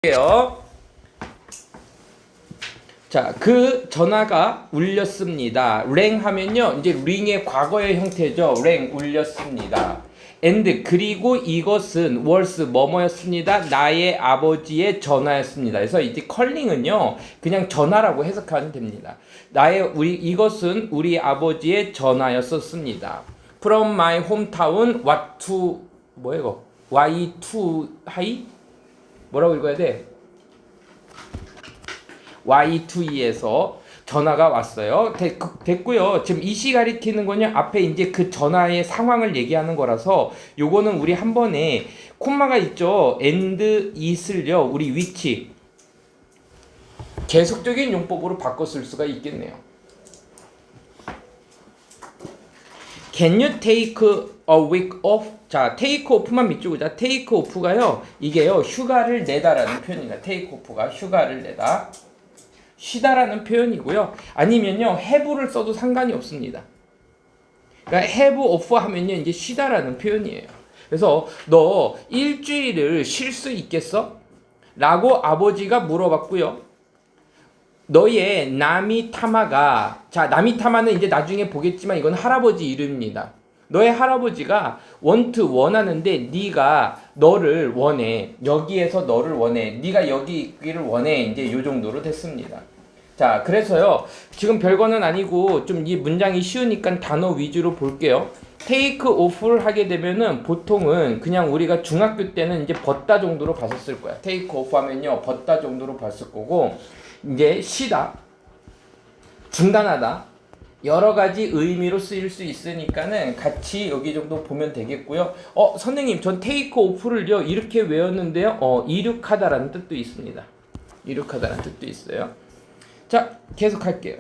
요. 자, 그 전화가 울렸습니다. ring 하면요, 이제 ring의 과거의 형태죠. ring 울렸습니다. and 그리고 이것은 was 뭐뭐였습니다. 나의 아버지의 전화였습니다. 그래서 이제 calling은요, 그냥 전화라고 해석하면 됩니다. 이것은 우리 아버지의 전화였었습니다. From my hometown, what to 뭐야 이거? Why to high? 뭐라고 읽어야 돼? Y2E에서 전화가 왔어요. 됐고요. 지금 이시 가리키는 건요. 앞에 이제 그 전화의 상황을 얘기하는 거라서 요거는 우리 한 번에 콤마가 있죠. and it을요. 우리 위치 계속적인 용법으로 바꿔 쓸 수가 있겠네요. Can you take a week off? 자, take off만 밑줄 자, take off가요. 이게요. 휴가를 내다라는 표현입니다. take off가 휴가를 내다. 쉬다라는 표현이고요. 아니면요. have를 써도 상관이 없습니다. 그러니까 have off 하면요. 이제 쉬다라는 표현이에요. 그래서 너 일주일을 쉴 수 있겠어? 라고 아버지가 물어봤고요. 너의 나미타마가, 자, 나미타마는 이제 나중에 보겠지만 이건 할아버지 이름입니다. 너의 할아버지가 원하는데 네가 너를 원해. 여기에서 너를 원해. 네가 여기를 원해. 이제 요 정도로 됐습니다. 자, 그래서요. 지금 별거는 아니고 좀 이 문장이 쉬우니까 단어 위주로 볼게요. take off를 하게 되면은 보통은 그냥 우리가 중학교 때는 이제 벗다 정도로 봤었을 거야. take off 하면요. 벗다 정도로 봤을 거고, 이제 쉬다, 중단하다, 여러 가지 의미로 쓰일 수 있으니까는 같이 여기 정도 보면 되겠고요. 선생님, 전 take off를요 이렇게 외웠는데요. 이륙하다라는 뜻도 있습니다. 이륙하다라는 뜻도 있어요. 자, 계속 할게요.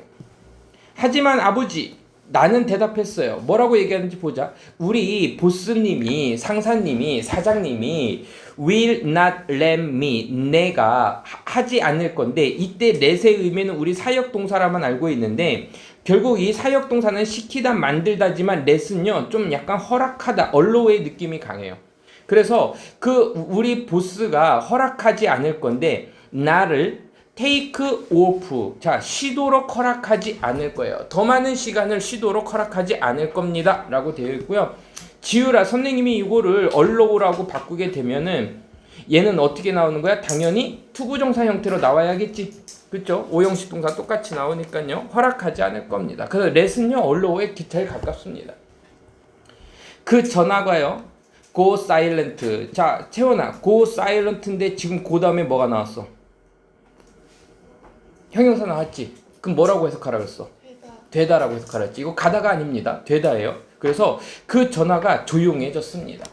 하지만 아버지, 나는 대답했어요. 뭐라고 얘기하는지 보자. 우리 보스님이, 상사님이, 사장님이 will not let me, 내가 하지 않을 건데, 이때 let의 의미는 우리 사역동사라만 알고 있는데 결국 이 사역동사는 시키다, 만들다지만 let은요 좀 약간 허락하다, allow의 느낌이 강해요. 그래서 우리 보스가 허락하지 않을 건데 나를 take off, 자, 쉬도록 허락하지 않을 거예요. 더 많은 시간을 쉬도록 허락하지 않을 겁니다 라고 되어 있고요. 지우라, 선생님이 이거를 allow라고 바꾸게 되면은 얘는 어떻게 나오는 거야? 당연히 투부정사 형태로 나와야겠지. 그쵸? 오형식 동사 똑같이 나오니까요. 허락하지 않을 겁니다. 그래서 let은요 allow에 제일 가깝습니다. 그 전화가요 go silent. 자, 채원아, go silent인데 지금 그 다음에 뭐가 나왔어? 형용사 나왔지? 그럼 뭐라고 해석하라 그랬어? 되다라고 해석하라 했지. 이거 가다가 아닙니다. 되다예요. 그래서 그 전화가 조용해졌습니다.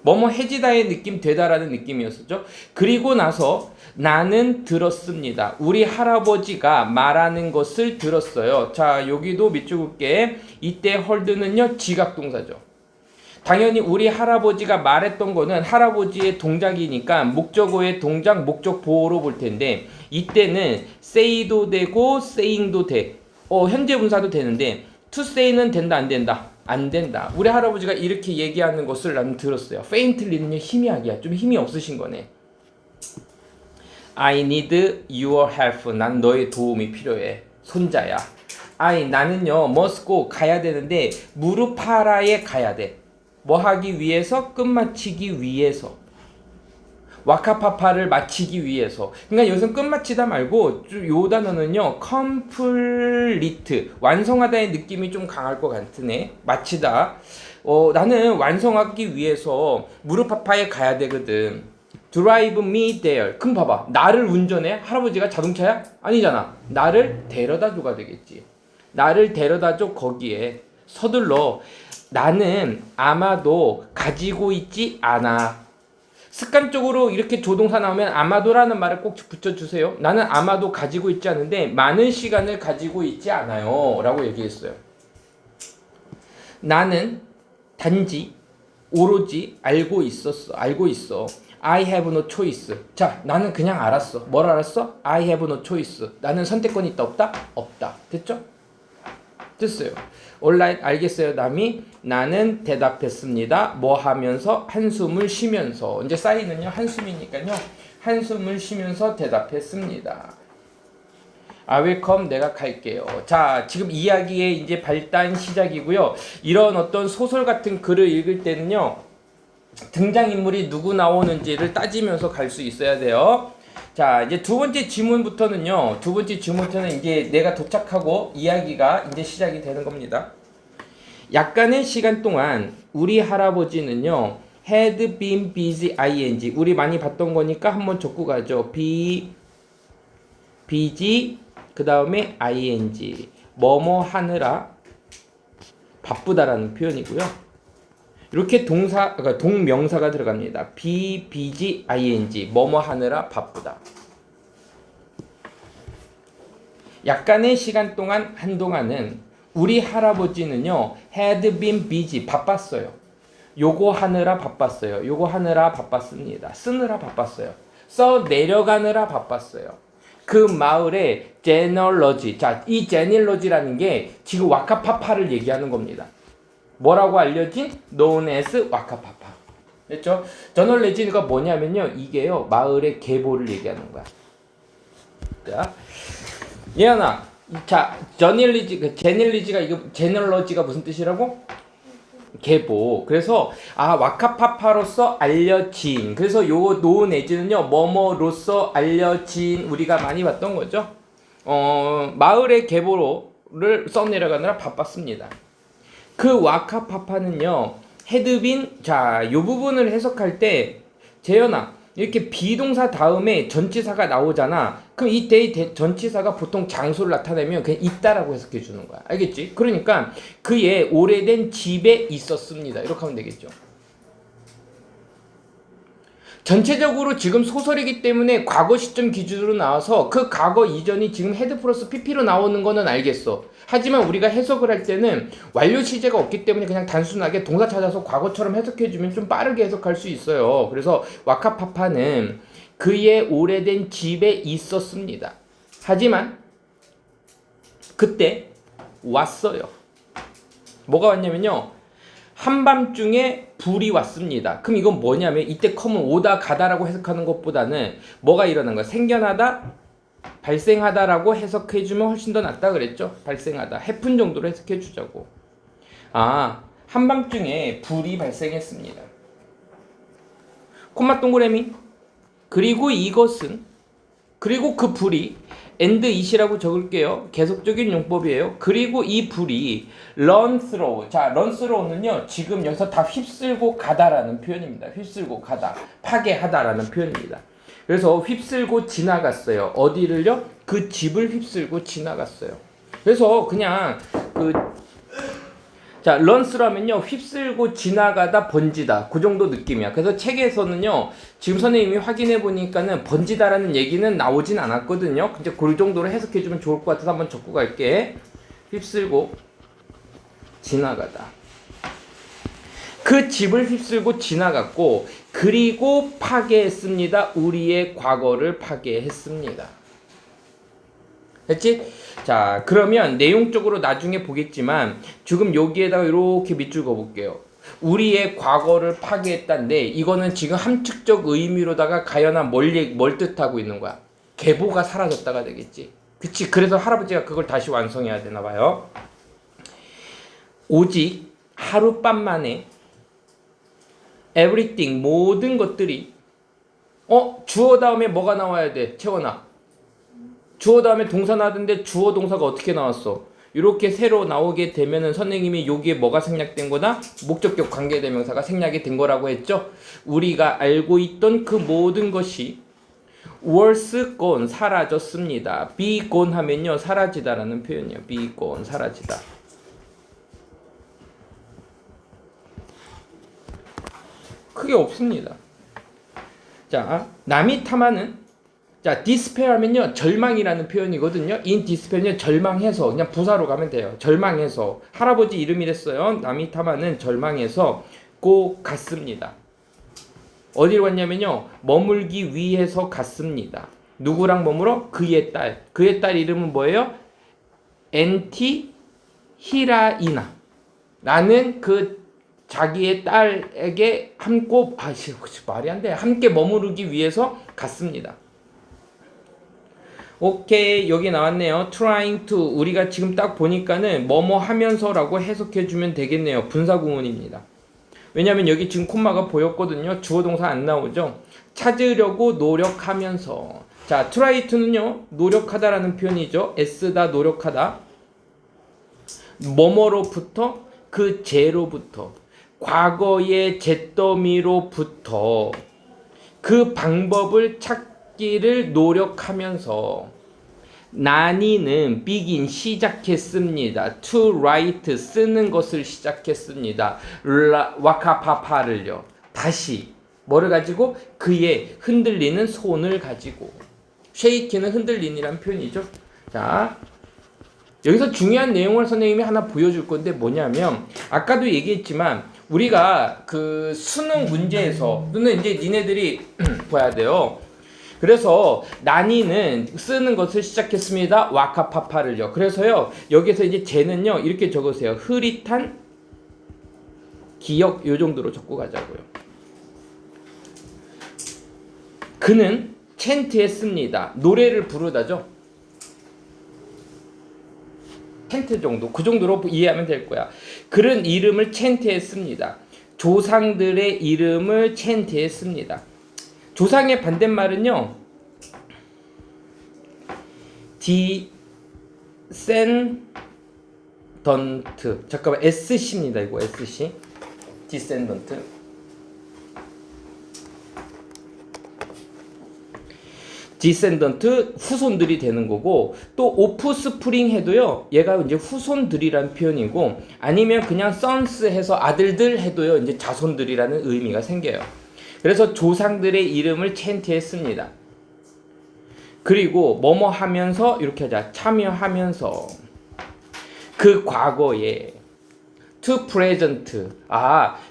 뭐뭐 해지다의 느낌, 되다라는 느낌이었었죠. 그리고 나서 나는 들었습니다. 우리 할아버지가 말하는 것을 들었어요. 자, 여기도 밑줄 긋게. 이때 헐드는요 지각동사죠. 당연히 우리 할아버지가 말했던 거는 할아버지의 동작이니까 목적어의 동작, 목적 보호로 볼 텐데 이때는 say도 되고 saying도 돼. 현재 분사도 되는데 to say는 된다, 안 된다? 안 된다. 우리 할아버지가 이렇게 얘기하는 것을 나는 들었어요. faintly는요 희미하기야. 좀 힘이 없으신 거네. I need your help. 난 너의 도움이 필요해. 손자야. 나는요 must go, 가야 되는데 무르파라에 가야 돼. 뭐 하기 위해서? 끝마치기 위해서. 와카파파를 마치기 위해서. 그러니까 여기서 끝마치다 말고 요 단어는요 complete, 완성하다의 느낌이 좀 강할 것 같으네. 마치다. 나는 완성하기 위해서 무르파파에 가야 되거든. Drive me there. 그럼 봐봐, 나를 운전해? 할아버지가 자동차야? 아니잖아. 나를 데려다 줘가 되겠지. 나를 데려다 줘. 거기에 서둘러. 나는 아마도 가지고 있지 않아. 습관적으로 이렇게 조동사 나오면 아마도라는 말을 꼭 붙여주세요. 나는 아마도 가지고 있지 않은데 많은 시간을 가지고 있지 않아요 라고 얘기했어요. 나는 단지 오로지 알고 있어. I have no choice. 자, 나는 그냥 알았어. 뭘 알았어? I have no choice. 나는 선택권이 있다, 없다? 없다. 됐죠? 됐어요. alright, 알겠어요. 남이 나는 대답했습니다. 뭐 하면서 한숨을 쉬면서. 이제 싸이는요 한숨이니까요. 한숨을 쉬면서 대답했습니다. I will come, 내가 갈게요. 자, 지금 이야기의 이제 발단 시작이고요. 이런 어떤 소설 같은 글을 읽을 때는요. 등장인물이 누구 나오는지를 따지면서 갈 수 있어야 돼요. 자, 이제 두 번째 지문부터는요. 두 번째 지문부터는 이제 내가 도착하고 이야기가 이제 시작이 되는 겁니다. 약간의 시간 동안 우리 할아버지는요. had been busy ing. 우리 많이 봤던 거니까 한번 적고 가죠. busy 그 다음에 ing. 뭐뭐 하느라 바쁘다라는 표현이고요. 이렇게 그러니까 동명사가 들어갑니다. be busy ing. 뭐뭐 하느라 바쁘다. 약간의 시간 동안 한동안은 우리 할아버지는요. had been busy. 바빴어요. 요거 하느라 바빴어요. 요거 하느라 바빴습니다. 쓰느라 바빴어요. 써 내려가느라 바빴어요. 그 마을의 제널러지. 자, 이 제널러지라는 게 지금 와카파파를 얘기하는 겁니다. 뭐라고 알려진? known as 와카파파. 됐죠? 저널레지가 뭐냐면요. 이게요. 마을의 계보를 얘기하는 거야. 자, 예언아. 자, 제널리지가 이거 제널러지가 무슨 뜻이라고? 계보. 그래서 와카파파로서 알려진. 그래서 요 known as는요. 뭐뭐로서 알려진 우리가 많이 봤던 거죠. 마을의 계보를 써내려가느라 바빴습니다. 그 와카파파는요. 헤드빈 자, 요 부분을 해석할 때 재현아 이렇게 비동사 다음에 전치사가 나오잖아. 그럼 이때의 전치사가 보통 장소를 나타내면 그냥 있다라고 해석해 주는 거야. 알겠지? 그러니까 그의 오래된 집에 있었습니다. 이렇게 하면 되겠죠. 전체적으로 지금 소설이기 때문에 과거 시점 기준으로 나와서 그 과거 이전이 지금 헤드 플러스 PP로 나오는 거는 알겠어. 하지만 우리가 해석을 할 때는 완료 시제가 없기 때문에 그냥 단순하게 동사 찾아서 과거처럼 해석해주면 좀 빠르게 해석할 수 있어요. 그래서 와카파파는 그의 오래된 집에 있었습니다. 하지만 그때 왔어요. 뭐가 왔냐면요. 한밤중에 불이 왔습니다. 그럼 이건 뭐냐면 이때 컴은 오다 가다라고 해석하는 것보다는 뭐가 일어난 거야? 생겨나다, 발생하다라고 해석해주면 훨씬 더 낫다 그랬죠? 발생하다, 해픈 정도로 해석해주자고. 한밤중에 불이 발생했습니다. 콤마 동그라미. 그리고 이것은 그리고 그 불이 and it이라고 적을게요. 계속적인 용법이에요. 그리고 이 불이 run through. 자, run through는요. 지금 여기서 다 휩쓸고 가다라는 표현입니다. 휩쓸고 가다. 파괴하다라는 표현입니다. 그래서 휩쓸고 지나갔어요. 어디를요? 그 집을 휩쓸고 지나갔어요. 그래서 그냥 자, 런스라면요. 휩쓸고 지나가다 번지다. 그 정도 느낌이야. 그래서 책에서는요. 지금 선생님이 확인해 보니까는 번지다라는 얘기는 나오진 않았거든요. 근데 그 정도로 해석해 주면 좋을 것 같아서 한번 적고 갈게. 휩쓸고 지나가다. 그 집을 휩쓸고 지나갔고 그리고 파괴했습니다. 우리의 과거를 파괴했습니다. 됐지? 자, 그러면 내용적으로 나중에 보겠지만 지금 여기에다가 이렇게 밑줄 그어볼게요. 우리의 과거를 파괴했다는데 이거는 지금 함축적 의미로다가 가연한 뭘 뜻하고 있는 거야? 계보가 사라졌다가 되겠지. 그치? 그래서 할아버지가 그걸 다시 완성해야 되나 봐요. 오직 하룻밤 만에 everything 모든 것들이 주어 다음에 뭐가 나와야 돼? 채원아. 주어 다음에 동사 나왔는데 주어 동사가 어떻게 나왔어? 이렇게 새로 나오게 되면은 선생님이 여기에 뭐가 생략된 거다? 목적격 관계대명사가 생략이 된 거라고 했죠? 우리가 알고 있던 그 모든 것이 was gone 사라졌습니다. be gone 하면요 사라지다라는 표현이에요. be gone 사라지다. 크게 없습니다. 자, 나미타마는 자, despair하면요 절망이라는 표현이거든요. in despair은요 절망해서 그냥 부사로 가면 돼요. 절망해서 할아버지 이름이 됐어요. 나미타마는 절망해서 갔습니다. 어디로 갔냐면요 머물기 위해서 갔습니다. 누구랑 머물어? 그의 딸. 그의 딸 이름은 뭐예요? 엔티 히라이나 라는 그 자기의 딸에게 말이 안 돼. 함께 머무르기 위해서 갔습니다. 오케이, 여기 나왔네요. trying to. 우리가 지금 딱 보니까는 뭐뭐 하면서라고 해석해 주면 되겠네요. 분사구문입니다. 왜냐면 여기 지금 콤마가 보였거든요. 주어 동사 안 나오죠. 찾으려고 노력하면서. 자, try to는요, 노력하다라는 표현이죠. 애쓰다, 노력하다. 뭐뭐로부터, 그 죄로부터, 과거의 잿더미로부터 그 방법을 찾기를 노력하면서 나니는 begin 시작했습니다. to write 쓰는 것을 시작했습니다. 와카파파를요. 다시 뭐를 가지고? 그의 흔들리는 손을 가지고. shake는 흔들린이란 표현이죠. 자, 여기서 중요한 내용을 선생님이 하나 보여줄 건데 뭐냐면 아까도 얘기했지만 우리가 그 수능 문제에서 또는 이제 니네들이 봐야 돼요. 그래서 나니는 쓰는 것을 시작했습니다. 와카파파를요. 그래서요 여기서 이제 쟤는요 이렇게 적으세요. 흐릿한 기억 요 정도로 적고 가자고요. 그는 챈트했습니다. 노래를 부르다죠. 챈트 정도 그 정도로 이해하면 될 거야. 그는 이름을 챈트했습니다. 조상들의 이름을 챈트했습니다. 조상의 반대말은요. 디센던트. 잠깐만 SC입니다. 이거 SC. 디센던트. 디센던트 후손들이 되는 거고 또 오프스프링 해도요. 얘가 이제 후손들이란 표현이고 아니면 그냥 선스 해서 아들들 해도요. 이제 자손들이라는 의미가 생겨요. 그래서 조상들의 이름을 챈트했습니다. 그리고 뭐뭐 하면서 이렇게 하자. 참여하면서 그 과거에 to present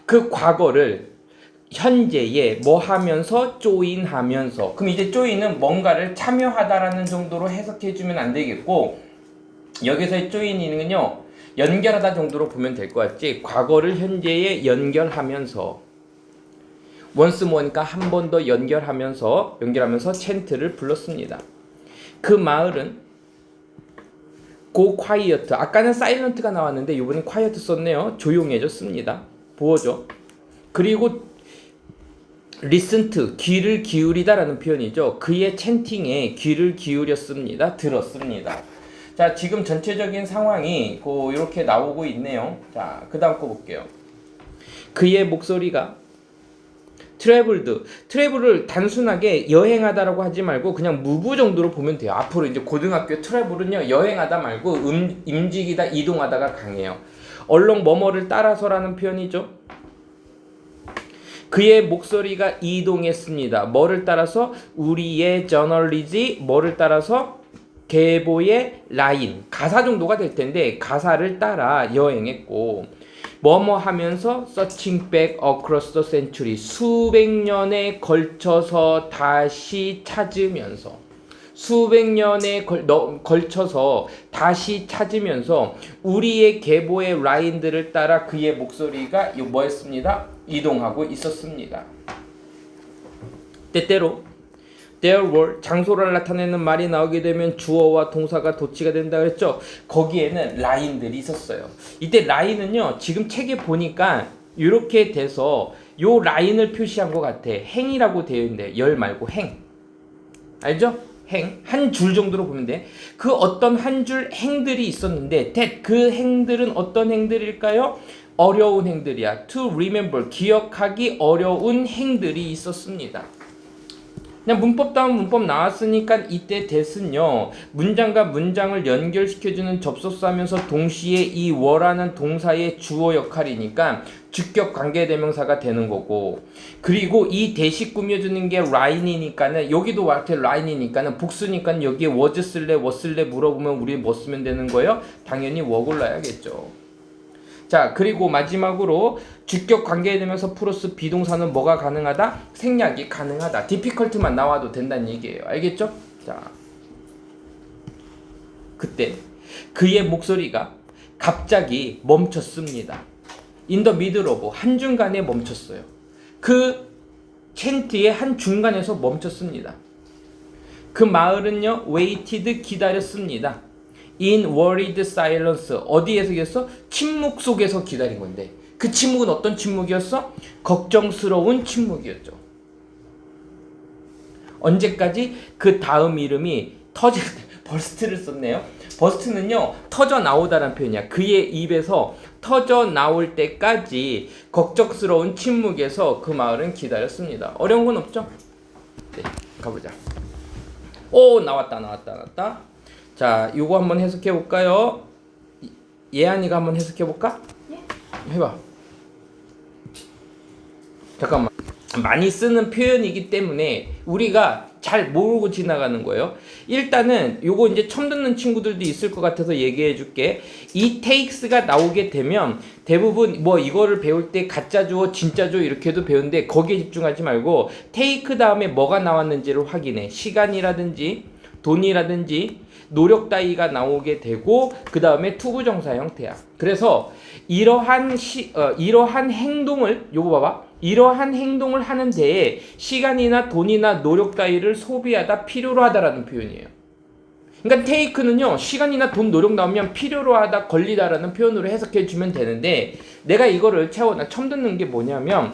그 과거를 현재에 뭐 하면서 조인하면서 그럼 이제 조인은 뭔가를 참여하다라는 정도로 해석해 주면 안 되겠고 여기서의 조인이는요 연결하다 정도로 보면 될 것 같지. 과거를 현재에 연결하면서 once more니까 한 번 더 연결하면서 챈트를 불렀습니다. 그 마을은 go quiet. 아까는 silent가 나왔는데 이번엔 quiet 썼네요. 조용해졌습니다. 보어죠. 그리고 listen to 귀를 기울이다라는 표현이죠. 그의 chanting에 귀를 기울였습니다. 들었습니다. 자, 지금 전체적인 상황이 이렇게 나오고 있네요. 자, 그 다음 거 볼게요. 그의 목소리가 트래블을 단순하게 여행하다라고 하지 말고 그냥 무브 정도로 보면 돼요. 앞으로 이제 고등학교 트래블은요 여행하다 말고 움직이다 이동하다가 강해요. 얼렁 뭐뭐를 따라서라는 표현이죠. 그의 목소리가 이동했습니다. 뭐를 따라서? 우리의 저널리지 뭐를 따라서? 계보의 라인 가사 정도가 될 텐데 가사를 따라 여행했고 뭐뭐 하면서 searching back across the century 수백 년에 걸쳐서 다시 찾으면서 수백 년에 걸쳐서 다시 찾으면서 우리의 계보의 라인들을 따라 그의 목소리가 뭐였습니다? 이동하고 있었습니다. 때때로 there were 장소를 나타내는 말이 나오게 되면 주어와 동사가 도치가 된다 그랬죠. 거기에는 라인들이 있었어요. 이때 라인은요 지금 책에 보니까 이렇게 돼서 요 라인을 표시한 것 같아. 행이라고 되어 있는데 열 말고 행 알죠? 행 한 줄 정도로 보면 돼. 그 어떤 한 줄 행들이 있었는데 그 행들은 어떤 행들일까요? 어려운 행들이야. to remember 기억하기 어려운 행들이 있었습니다. 그냥 문법 다운 문법 나왔으니까 이때 that은요 문장과 문장을 연결시켜주는 접속사면서 동시에 이 were라는 동사의 주어 역할이니까 주격 관계대명사가 되는 거고 그리고 이 that이 꾸며주는 게 line이니까는 여기도 line이니까는 복수니까 여기에 was 쓸래 was 쓸래 물어보면 우리 뭐 쓰면 되는 거예요? 당연히 what 골라야겠죠. 자 그리고 마지막으로 주격 관계되면서 플러스 비동사는 뭐가 가능하다? 생략이 가능하다. difficult만 나와도 된다는 얘기예요. 알겠죠? 자 그때 그의 목소리가 갑자기 멈췄습니다. In the middle of, 한중간에 멈췄어요. 그 챈트의 한 중간에서 멈췄습니다. 그 마을은요, waited, 기다렸습니다. In worried silence, 어디에서 기다렸어? 침묵 속에서 기다린 건데, 그 침묵은 어떤 침묵이었어? 걱정스러운 침묵이었죠. 언제까지? 그 다음 이름이 버스트를 썼네요. 버스트는요, 터져 나오다라는 표현이야. 그의 입에서 터져 나올 때까지 걱정스러운 침묵에서 그 마을은 기다렸습니다. 어려운 건 없죠? 네, 가보자. 오, 나왔다. 자, 요거 한번 해석해 볼까요? 예안이가 한번 해석해 볼까? 네. 해봐. 잠깐만. 많이 쓰는 표현이기 때문에 우리가 잘 모르고 지나가는 거예요. 일단은 요거 이제 처음 듣는 친구들도 있을 것 같아서 얘기해 줄게. 이 takes가 나오게 되면 대부분 뭐 이거를 배울 때 가짜 주어, 진짜 주어 이렇게도 배우는데 거기에 집중하지 말고 take 다음에 뭐가 나왔는지를 확인해. 시간이라든지 돈이라든지 노력 따위가 나오게 되고 그 다음에 투부정사 형태야. 그래서 이러한 행동을 요거 봐봐. 이러한 행동을 하는 데에 시간이나 돈이나 노력 따위를 소비하다, 필요로 하다라는 표현이에요. 그러니까 take는요, 시간이나 돈, 노력 나오면 필요로 하다, 걸리다라는 표현으로 해석해 주면 되는데, 내가 이거를 처음 듣는 게 뭐냐면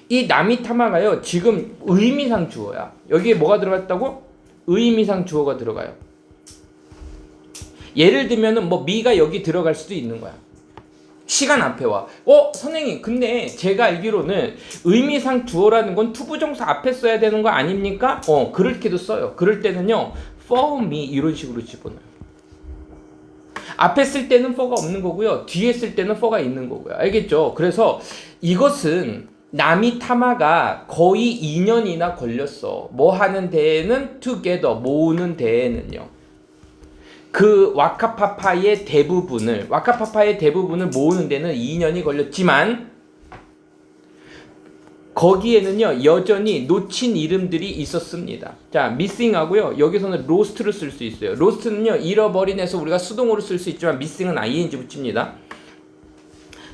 이 나미타마가요, 지금 의미상 주어야. 여기에 뭐가 들어갔다고? 의미상 주어가 들어가요. 예를 들면은 뭐 미가 여기 들어갈 수도 있는 거야. 시간 앞에 와. 선생님, 근데 제가 알기로는 의미상 주어라는 건 투부정사 앞에 써야 되는 거 아닙니까? 그렇게도 써요. 그럴 때는요, for me 이런 식으로 집어넣어요. 앞에 쓸 때는 for가 없는 거고요. 뒤에 쓸 때는 for가 있는 거고요. 알겠죠? 그래서 이것은 나미타마가 거의 2년이나 걸렸어. 뭐 하는 데에는 together, 모으는 데에는요. 그 와카파파의 대부분을 모으는 데는 2년이 걸렸지만 거기에는요 여전히 놓친 이름들이 있었습니다. 자, missing하고요, 여기서는 lost를 쓸 수 있어요. lost는요 잃어버린에서 우리가 수동으로 쓸 수 있지만 missing은 ing 붙입니다.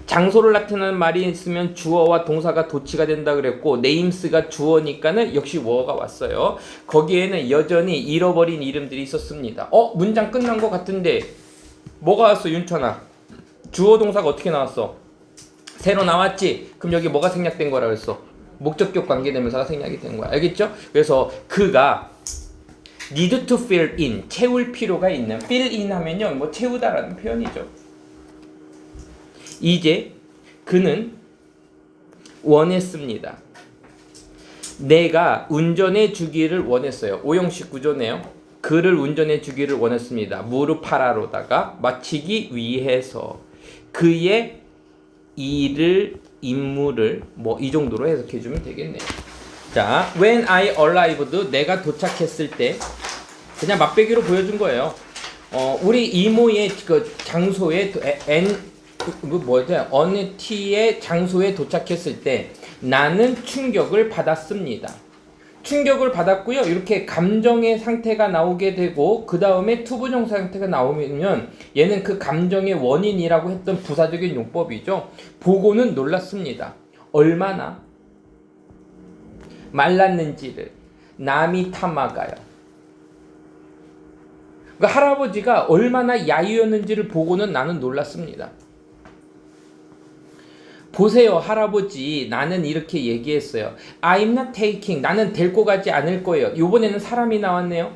장소를 나타내는 말이 있으면 주어와 동사가 도치가 된다 그랬고, names가 주어니까는 역시 where가 왔어요. 거기에는 여전히 잃어버린 이름들이 있었습니다. 문장 끝난 것 같은데 뭐가 왔어, 윤천아? 주어 동사가 어떻게 나왔어? 새로 나왔지? 그럼 여기 뭐가 생략된 거라 그랬어? 목적격 관계대명사가 생략이 된 거야. 알겠죠? 그래서 그가 need to fill in, 채울 필요가 있는, fill in 하면요 뭐 채우다라는 표현이죠. 이제 그는 원했습니다. 내가 운전해 주기를 원했어요. 오형식 구조네요. 그를 운전해 주기를 원했습니다. 무르파라로다가 마치기 위해서 그의 임무를 뭐 이 정도로 해석해 주면 되겠네요. 자, when I arrived, 내가 도착했을 때, 그냥 맛배기로 보여준 거예요. 우리 이모의 그 장소에 어느 T의 장소에 도착했을 때 나는 충격을 받았습니다. 충격을 받았고요. 이렇게 감정의 상태가 나오게 되고 그 다음에 투부정사 상태가 나오면 얘는 그 감정의 원인이라고 했던 부사적인 용법이죠. 보고는 놀랐습니다. 얼마나 말랐는지를 나미타마가요. 그러니까 할아버지가 얼마나 야유였는지를 보고는 나는 놀랐습니다. 보세요, 할아버지, 나는 이렇게 얘기했어요. I'm not taking, 나는 데리고 가지 않을 거예요. 이번에는 사람이 나왔네요.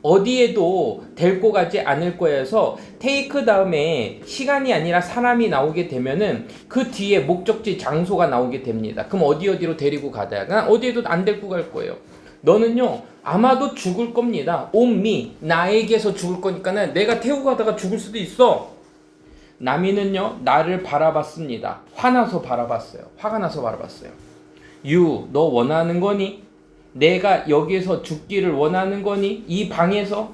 어디에도 데리고 가지 않을 거여서 take 다음에 시간이 아니라 사람이 나오게 되면은 그 뒤에 목적지 장소가 나오게 됩니다. 그럼 어디로 데리고 가다가 난 어디에도 안 데리고 갈 거예요. 너는요 아마도 죽을 겁니다. on me, 나에게서 죽을 거니까는 내가 태우고 가다가 죽을 수도 있어. 나미는요 나를 바라봤습니다. 화가 나서 바라봤어요. You, 너 원하는 거니? 내가 여기서 죽기를 원하는 거니? 이 방에서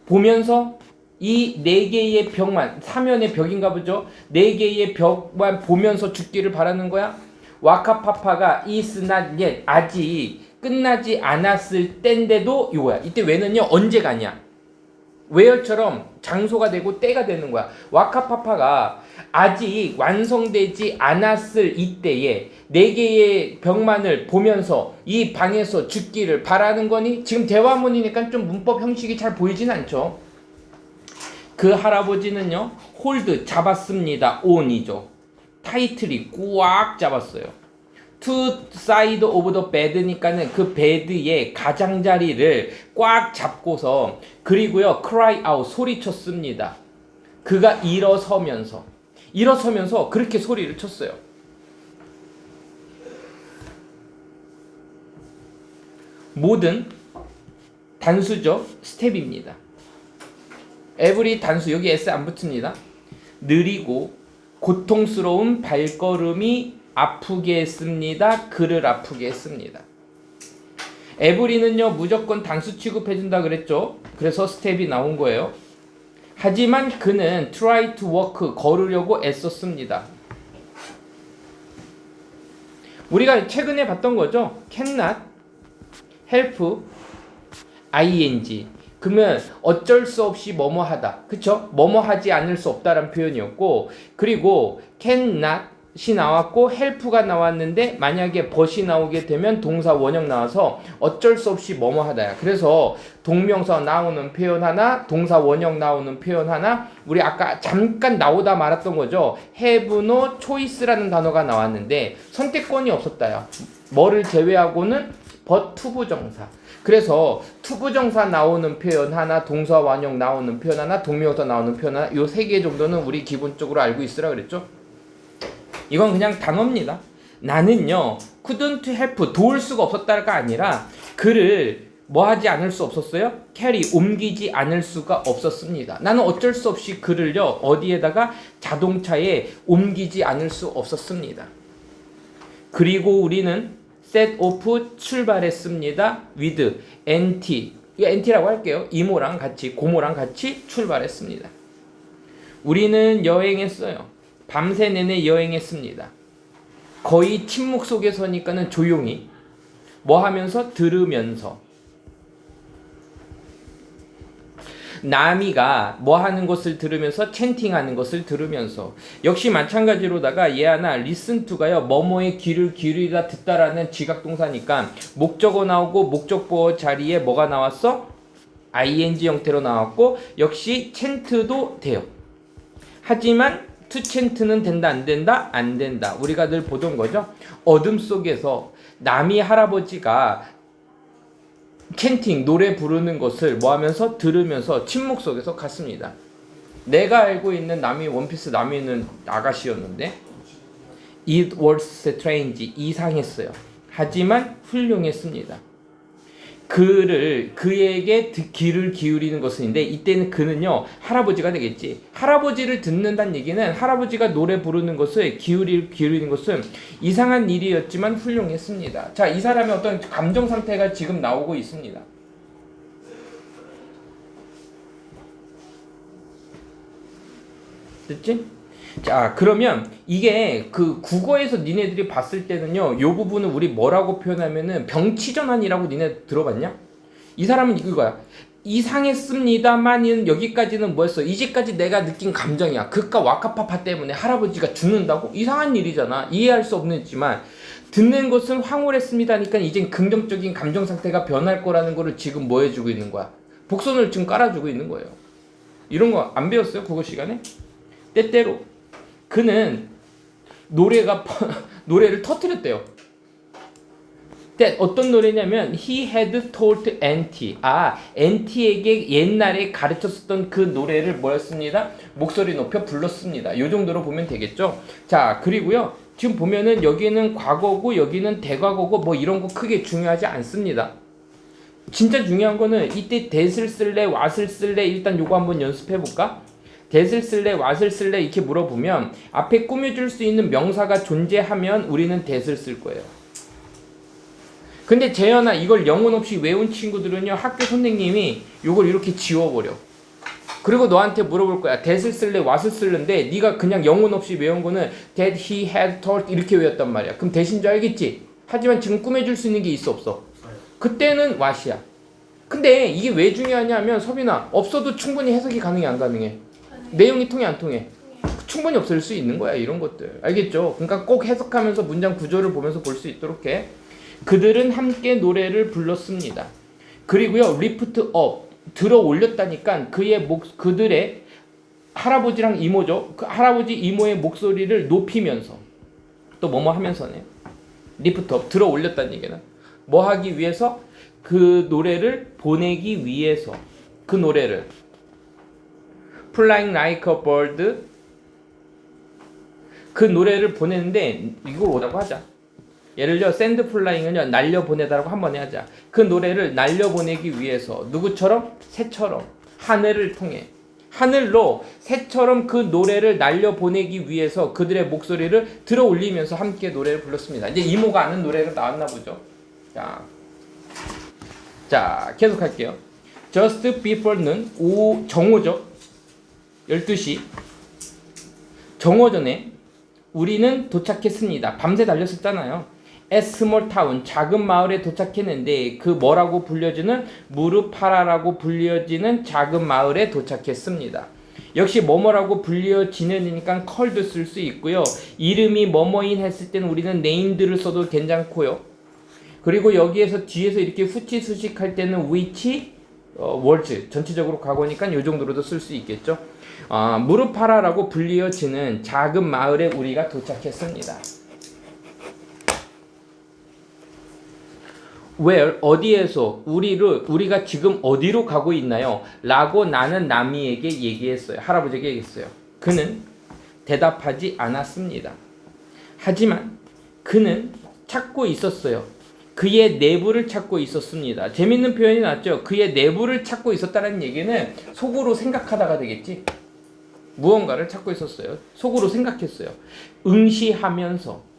보면서 이 4개의 벽만, 사면의 벽인가 보죠? 4개의 벽만 보면서 죽기를 바라는 거야? 와카파파가 is not yet, 아직 끝나지 않았을 때인데도 이거야. 이때 왜는요 언제가 아니야. where처럼 장소가 되고 때가 되는 거야. 와카파파가 아직 완성되지 않았을 이때에 네 개의 벽만을 보면서 이 방에서 죽기를 바라는 거니? 지금 대화문이니까 좀 문법 형식이 잘 보이진 않죠. 그 할아버지는요, 홀드 잡았습니다. on이죠. 타이틀이 꽉 잡았어요. to side of the bed니까는 그 베드의 가장자리를 꽉 잡고서, 그리고요 cry out 소리쳤습니다. 그가 일어서면서 그렇게 소리를 쳤어요. 모든 단수죠. 스텝입니다. every 단수, 여기 s 안 붙습니다. 느리고 고통스러운 발걸음이 아프게 했습니다. 그를 아프게 했습니다. every는요 무조건 단수 취급해준다 그랬죠. 그래서 스텝이 나온 거예요. 하지만 그는 try to walk, 걸으려고 애썼습니다. 우리가 최근에 봤던 거죠. cannot help ing. 그러면 어쩔 수 없이 뭐뭐 하다. 그쵸? 뭐뭐 하지 않을 수 없다라는 표현이었고, 그리고 cannot이 나왔고 help가 나왔는데 만약에 but이 나오게 되면 동사 원형 나와서 어쩔 수 없이 뭐뭐 하다야. 그래서 동명사 나오는 표현 하나, 동사 원형 나오는 표현 하나, 우리 아까 잠깐 나오다 말았던 거죠. have no choice라는 단어가 나왔는데 선택권이 없었다야. 뭐를 제외하고는 but 투부정사. 그래서 투부정사 나오는 표현 하나, 동사 원형 나오는 표현 하나, 동명사 나오는 표현 하나, 요 세 개 정도는 우리 기본적으로 알고 있으라 그랬죠. 이건 그냥 단어입니다. 나는요 couldn't help, 도울 수가 없었다가 아니라 그를 뭐 하지 않을 수 없었어요? carry, 옮기지 않을 수가 없었습니다. 나는 어쩔 수 없이 그를요 어디에다가 자동차에 옮기지 않을 수 없었습니다. 그리고 우리는 set off, 출발했습니다. with nt, 이 nt라고 할게요. 이모랑 같이, 고모랑 같이 출발했습니다. 우리는 여행했어요. 밤새 내내 여행했습니다. 거의 침묵 속에서니까는 조용히 뭐 하면서? 들으면서. 나미가 뭐 하는 것을 들으면서? 찬팅하는 것을 들으면서. 역시 마찬가지로다가 얘 하나 listen to가요 뭐뭐에 귀를 기울이다 듣다라는 지각동사니까 목적어 나오고 목적보어 자리에 뭐가 나왔어? ing 형태로 나왔고, 역시 chant도 돼요. 하지만 to chant는 된다 안 된다? 안 된다. 우리가 늘 보던 거죠. 어둠 속에서 나미 할아버지가 챈팅, 노래 부르는 것을 뭐 하면서? 들으면서 침묵 속에서 갔습니다. 내가 알고 있는 나미, 원피스 나미는 아가씨였는데 It was strange, 이상했어요. 하지만 훌륭했습니다. 그에게 귀를 기울이는 것인데, 이때는 그는요 할아버지가 되겠지. 할아버지를 듣는다는 얘기는 할아버지가 노래 부르는 것을 기울이는 것은 이상한 일이었지만 훌륭했습니다. 자, 이 사람의 어떤 감정 상태가 지금 나오고 있습니다. 됐지? 자, 그러면 이게 그 국어에서 니네들이 봤을 때는요 요 부분을 우리 뭐라고 표현하면은 병치전환이라고 니네 들어봤냐? 이 사람은 이거야. 이상했습니다만은 여기까지는 뭐였어? 이제까지 내가 느낀 감정이야. 그깟 와카파파 때문에 할아버지가 죽는다고? 이상한 일이잖아. 이해할 수 없지만 듣는 것은 황홀했습니다니까 이젠 긍정적인 감정 상태가 변할 거라는 거를 지금 뭐 해주고 있는 거야? 복선을 지금 깔아주고 있는 거예요. 이런 거 안 배웠어요? 국어 시간에? 때때로 그는 노래를 터뜨렸대요. 어떤 노래냐면 He had told NT. NT에게 옛날에 가르쳤었던 그 노래를 뭐였습니다? 목소리 높여 불렀습니다. 요 정도로 보면 되겠죠. 자, 그리고요 지금 보면은 여기는 과거고 여기는 대과거고 뭐 이런 거 크게 중요하지 않습니다. 진짜 중요한 거는 이때 that을 쓸래 what을 쓸래, 일단 요거 한번 연습해 볼까? that을 쓸래 what을 쓸래 이렇게 물어보면 앞에 꾸며줄 수 있는 명사가 존재하면 우리는 that을 쓸 거예요. 근데 재현아, 이걸 영혼 없이 외운 친구들은요 학교 선생님이 요걸 이렇게 지워버려. 그리고 너한테 물어볼 거야. that을 쓸래 what을 쓸는데 네가 그냥 영혼 없이 외운 거는 that he had told 이렇게 외웠단 말이야. 그럼 that인 줄 알겠지? 하지만 지금 꾸며줄 수 있는 게 있어 없어? 그때는 what이야. 근데 이게 왜 중요하냐면 서빈아, 없어도 충분히 해석이 가능해 안 가능해? 내용이 통해 안 통해? 충분히 없을 수 있는 거야 이런 것들. 알겠죠? 그러니까 꼭 해석하면서 문장 구조를 보면서 볼 수 있도록 해. 그들은 함께 노래를 불렀습니다. 그리고요, lift up, 들어 올렸다니까 그들의 할아버지랑 이모죠. 그 할아버지 이모의 목소리를 높이면서 또 뭐뭐 하면서네. lift up, 들어 올렸다는 얘기는 뭐 하기 위해서? 그 노래를 보내기 위해서. 그 노래를 Flying like a bird, 그 노래를 보내는데 이걸 뭐라고 하자. 예를 들어 send flying은요, 날려보내다라고 한번 하자. 그 노래를 날려보내기 위해서 누구처럼? 새처럼 하늘을 통해, 하늘로 새처럼 그 노래를 날려보내기 위해서 그들의 목소리를 들어 올리면서 함께 노래를 불렀습니다. 이제 이모가 아는 노래가 나왔나 보죠. 자, 계속할게요. Just before는 정오죠. 12시 정오 전에 우리는 도착했습니다. 밤새 달렸었잖아요. at small town, 작은 마을에 도착했는데 그 뭐라고 불려지는 무르파라라고 불려지는 작은 마을에 도착했습니다. 역시 뭐뭐라고 불려지는이니까 called 쓸 수 있고요. 이름이 뭐뭐인 했을 때는 우리는 named를 써도 괜찮고요. 그리고 여기에서 뒤에서 이렇게 후치수식할 때는 which words 전체적으로 과거니까 이 정도로도 쓸 수 있겠죠. 무르파라라고 불리어지는 작은 마을에 우리가 도착했습니다. Where, 어디에서 우리가 지금 어디로 가고 있나요? 라고 나는 나미에게 얘기했어요. 할아버지에게 얘기했어요. 그는 대답하지 않았습니다. 하지만 그는 찾고 있었어요. 그의 내부를 찾고 있었습니다. 재밌는 표현이 나왔죠. 그의 내부를 찾고 있었다는 얘기는 속으로 생각하다가 되겠지. 무언가를 찾고 있었어요. 속으로 생각했어요. 응시하면서.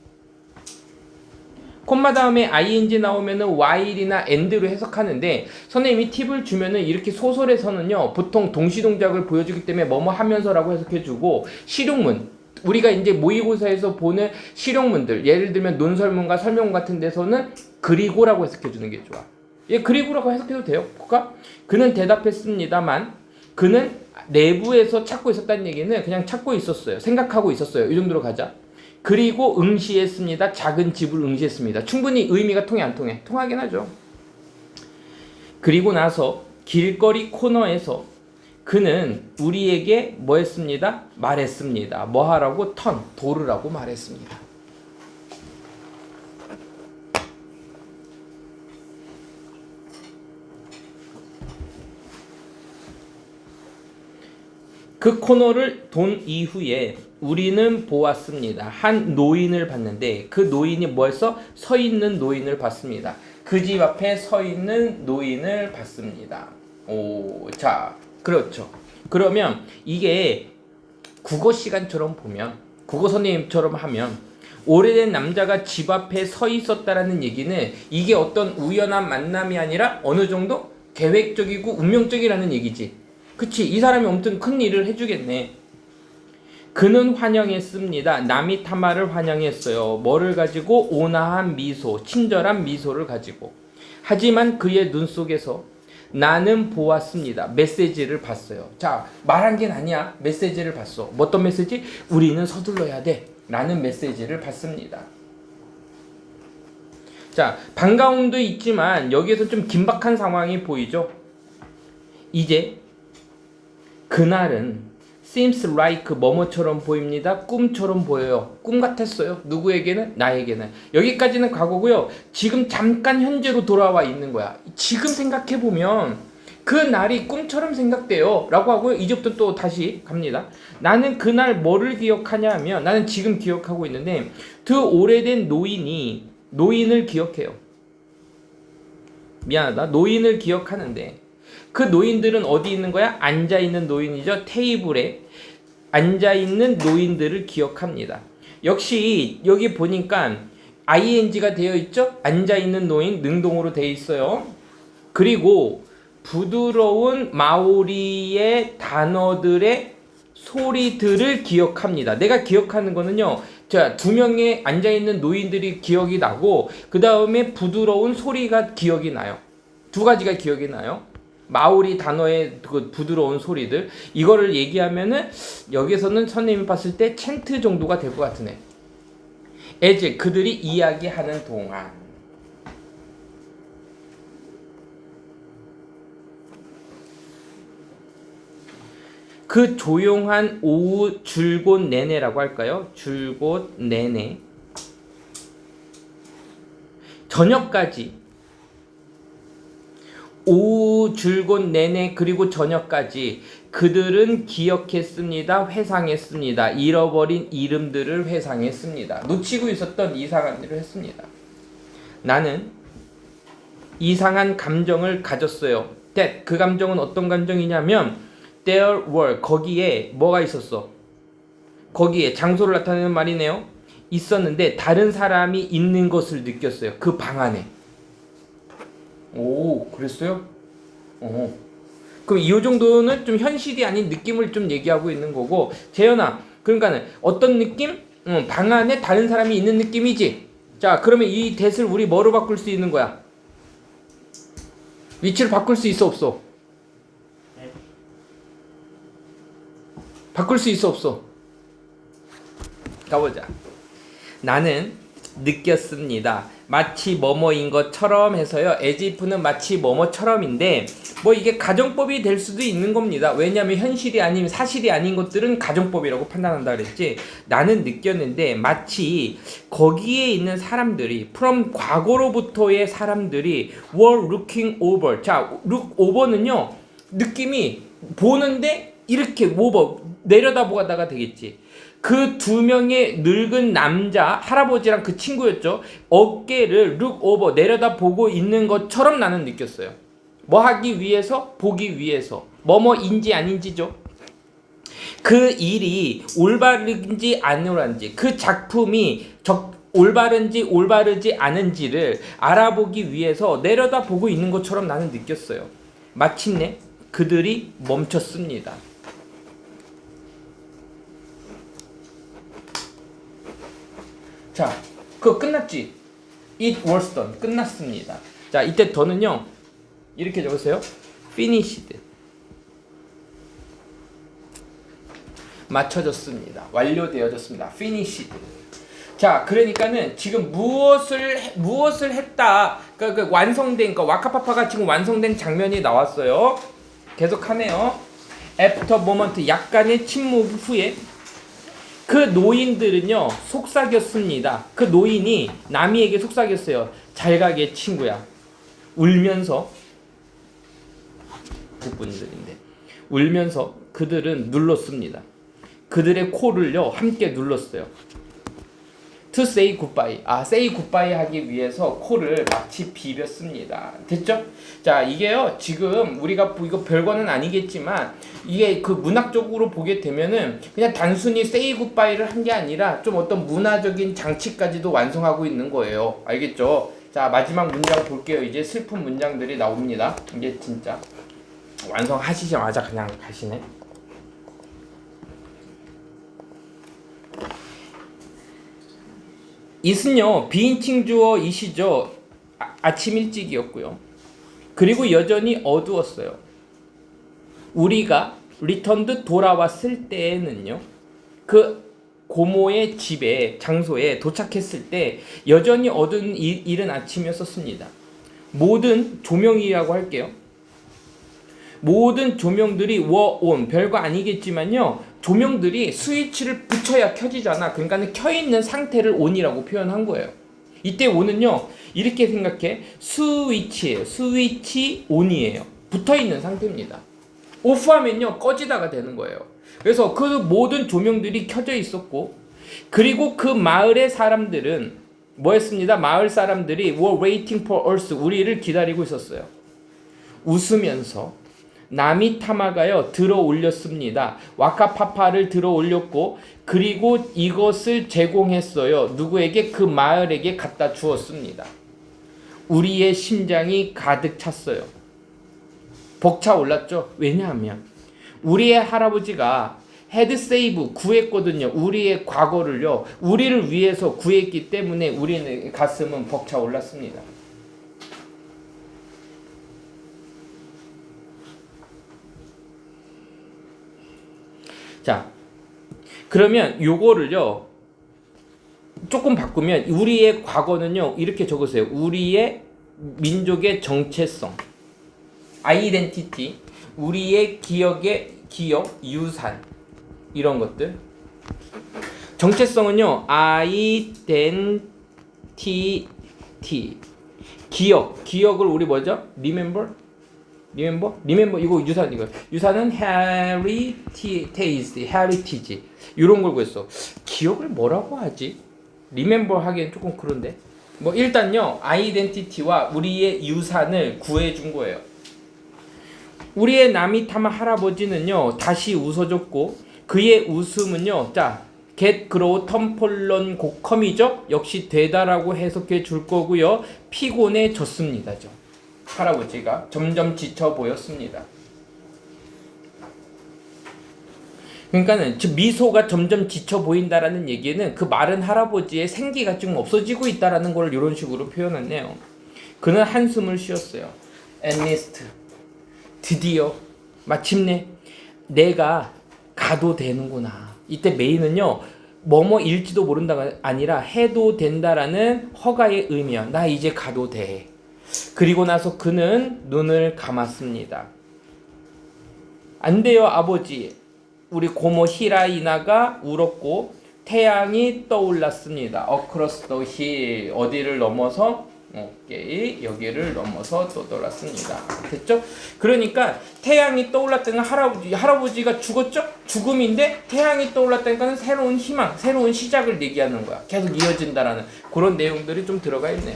콤마 다음에 ing 나오면은 while이나 and로 해석하는데 선생님이 팁을 주면은 이렇게 소설에서는요 보통 동시동작을 보여주기 때문에 뭐뭐 하면서라고 해석해주고 실용문, 우리가 이제 모의고사에서 보는 실용문들, 예를 들면 논설문과 설명문 같은 데서는 그리고라고 해석해주는 게 좋아. 예, 그리고라고 해석해도 돼요. 볼까? 그는 대답했습니다만 그는 내부에서 찾고 있었다는 얘기는 그냥 찾고 있었어요. 생각하고 있었어요. 이 정도로 가자. 그리고 응시했습니다. 작은 집을 응시했습니다. 충분히 의미가 통해 안 통해? 통하긴 하죠. 그리고 나서 길거리 코너에서 그는 우리에게 뭐 했습니다? 말했습니다. 뭐 하라고? 도르라고 말했습니다. 그 코너를 돈 이후에 우리는 보았습니다. 한 노인을 봤는데 그 노인이 뭐였어? 서 있는 노인을 봤습니다. 그 집 앞에 서 있는 노인을 봤습니다. 자, 그렇죠. 그러면 이게 국어 시간처럼 보면, 국어 선생님처럼 하면 오래된 남자가 집 앞에 서 있었다라는 얘기는 이게 어떤 우연한 만남이 아니라 어느 정도 계획적이고 운명적이라는 얘기지. 그치, 이 사람이 아무튼 큰 일을 해주겠네. 그는 환영했습니다. 나미타마를 환영했어요. 뭐를 가지고? 온화한 미소, 친절한 미소를 가지고. 하지만 그의 눈 속에서 나는 보았습니다. 메시지를 봤어요. 자, 말한 게 아니야. 메시지를 봤어. 어떤 메시지? 우리는 서둘러야 돼. 라는 메시지를 봤습니다. 자, 반가움도 있지만 여기에서 좀 긴박한 상황이 보이죠? 이제 그날은 seems like 뭐뭐처럼 보입니다. 꿈처럼 보여요. 꿈 같았어요. 누구에게는? 나에게는. 여기까지는 과거고요. 지금 잠깐 현재로 돌아와 있는 거야. 지금 생각해보면 그 날이 꿈처럼 생각돼요. 라고 하고요. 이제부터 또 다시 갑니다. 나는 그날 뭐를 기억하냐 하면 나는 지금 기억하고 있는데 그 오래된 노인을 기억해요. 미안하다. 노인을 기억하는데 그 노인들은 어디 있는 거야? 앉아있는 노인이죠. 테이블에 앉아있는 노인들을 기억합니다. 역시 여기 보니까 ing가 되어 있죠. 앉아있는 노인 능동으로 되어 있어요. 그리고 부드러운 마오리의 단어들의 소리들을 기억합니다. 내가 기억하는 거는요. 자, 두 명의 앉아있는 노인들이 기억이 나고 그 다음에 부드러운 소리가 기억이 나요. 두 가지가 기억이 나요. 마오리 단어의 그 부드러운 소리들, 이거를 얘기하면은 여기서는 선생님이 봤을 때 챈트 정도가 될 것 같으네. as 그들이 이야기하는 동안. 그 조용한 오후 줄곧 내내라고 할까요? 줄곧 내내 저녁까지, 오후 줄곧 내내 그리고 저녁까지 그들은 기억했습니다. 회상했습니다. 잃어버린 이름들을 회상했습니다. 놓치고 있었던 이상한 일을 했습니다. 나는 이상한 감정을 가졌어요. That, 그 감정은 어떤 감정이냐면 There were, 거기에 뭐가 있었어? 거기에 장소를 나타내는 말이네요. 있었는데 다른 사람이 있는 것을 느꼈어요. 그 방 안에. 오, 그랬어요? 그럼 이 정도는 좀 현실이 아닌 느낌을 좀 얘기하고 있는 거고, 재현아, 그러니까는 어떤 느낌? 방 안에 다른 사람이 있는 느낌이지. 자, 그러면 이 that을 우리 뭐로 바꿀 수 있는 거야? 위치를 바꿀 수 있어, 없어? 바꿀 수 있어, 없어? 가보자. 나는 느꼈습니다. 마치 뭐뭐인 것처럼 해서요. as if는 마치 뭐뭐처럼인데 뭐 이게 가정법이 될 수도 있는 겁니다. 왜냐하면 현실이 아닌 사실이 아닌 것들은 가정법이라고 판단한다 그랬지. 나는 느꼈는데 마치 거기에 있는 사람들이 from 과거로부터의 사람들이 were looking over. 자, look over는요. 느낌이 보는데 이렇게 over 내려다보다가 되겠지. 그 두 명의 늙은 남자 할아버지랑 그 친구였죠. 어깨를 look over 내려다보고 있는 것처럼 나는 느꼈어요. 뭐 하기 위해서? 보기 위해서. 뭐뭐인지 아닌지죠. 그 일이 올바른지 아니란지, 그 작품이 올바른지 올바르지 않은지를 알아보기 위해서 내려다보고 있는 것처럼 나는 느꼈어요. 마침내 그들이 멈췄습니다. 자, 그거 끝났지? It was done. 끝났습니다. 자, 이때 더는요. 이렇게 적으세요. finished. 맞춰졌습니다. 완료되어졌습니다. finished. 자, 그러니까는 지금 무엇을 했다. 그러니까 완성된 거, 와카파파가 지금 완성된 장면이 나왔어요. 계속하네요. After moment, 약간의 침묵 후에 그 노인들은요 속삭였습니다. 그 노인이 나미에게 속삭였어요. 잘 가게 친구야. 울면서 그분들인데 울면서 그들은 눌렀습니다. 그들의 코를요 함께 눌렀어요. To say goodbye. say goodbye 하기 위해서 코를 마치 비볐습니다. 됐죠? 자, 이게요, 지금 우리가 이거 별거는 아니겠지만, 이게 그 문학적으로 보게 되면은 그냥 단순히 say goodbye를 한 게 아니라 좀 어떤 문화적인 장치까지도 완성하고 있는 거예요. 알겠죠? 자, 마지막 문장 볼게요. 이제 슬픈 문장들이 나옵니다. 이게 진짜 완성하시자마자 그냥 가시네. it은요 비인칭 주어 it이죠. 아침 일찍이었고요. 그리고 여전히 어두웠어요. 우리가 returned 돌아왔을 때에는요 그 고모의 집에 장소에 도착했을 때 여전히 어두운 이른 아침이었습니다. 모든 조명이라고 할게요. 모든 조명들이 were on. 별거 아니겠지만요 조명들이 스위치를 붙여야 켜지잖아. 그러니까 켜있는 상태를 on이라고 표현한 거예요. 이때 on은요 이렇게 생각해. 스위치예요. 스위치 on이에요. 붙어있는 상태입니다. 오프하면요 꺼지다가 되는 거예요. 그래서 그 모든 조명들이 켜져 있었고, 그리고 그 마을의 사람들은 뭐였습니다? 마을 사람들이 were waiting for us. 우리를 기다리고 있었어요. 웃으면서 나미타마가요 들어 올렸습니다. 와카파파를 들어 올렸고, 그리고 이것을 제공했어요. 누구에게? 그 마을에게 갖다 주었습니다. 우리의 심장이 가득 찼어요. 벅차 올랐죠. 왜냐하면 우리의 할아버지가 헤드 세이브 구했거든요. 우리의 과거를요 우리를 위해서 구했기 때문에 우리의 가슴은 벅차 올랐습니다. 자, 그러면 요거를요 조금 바꾸면 우리의 과거는요 이렇게 적으세요. 우리의 민족의 정체성, 아이덴티티, 우리의 기억, 유산 이런 것들. 정체성은요 아이덴티티, 기억을 우리 뭐죠? remember 이거 유산은 heritage 이런 걸 구했어. 기억을 뭐라고 하지? remember 하기엔 조금 그런데 뭐 일단요 아이덴티티와 우리의 유산을 구해준 거예요. 우리의 나미타마 할아버지는요 다시 웃어줬고 그의 웃음은요 자 get grow 텀폴런 고컴이죠. 역시 되다라고 해석해 줄 거고요. 피곤해졌습니다죠. 할아버지가 점점 지쳐 보였습니다. 그러니까는 미소가 점점 지쳐 보인다라는 얘기는 그 마른 할아버지의 생기가 좀 없어지고 있다라는 걸 이런 식으로 표현했네요. 그는 한숨을 쉬었어요. At least 드디어 마침내 내가 가도 되는구나. 이때 메인은요 뭐뭐일지도 모른다가 아니라 해도 된다라는 허가의 의미야. 나 이제 가도 돼. 그리고 나서 그는 눈을 감았습니다. 안 돼요 아버지. 우리 고모 히라이나가 울었고 태양이 떠올랐습니다. Across the hill 어디를 넘어서 오케이 여기를 넘어서 떠돌았습니다. 됐죠? 그러니까 태양이 떠올랐다는 할아버지가 죽었죠? 죽음인데 태양이 떠올랐다니까 새로운 희망, 새로운 시작을 얘기하는 거야. 계속 이어진다라는 그런 내용들이 좀 들어가 있네요.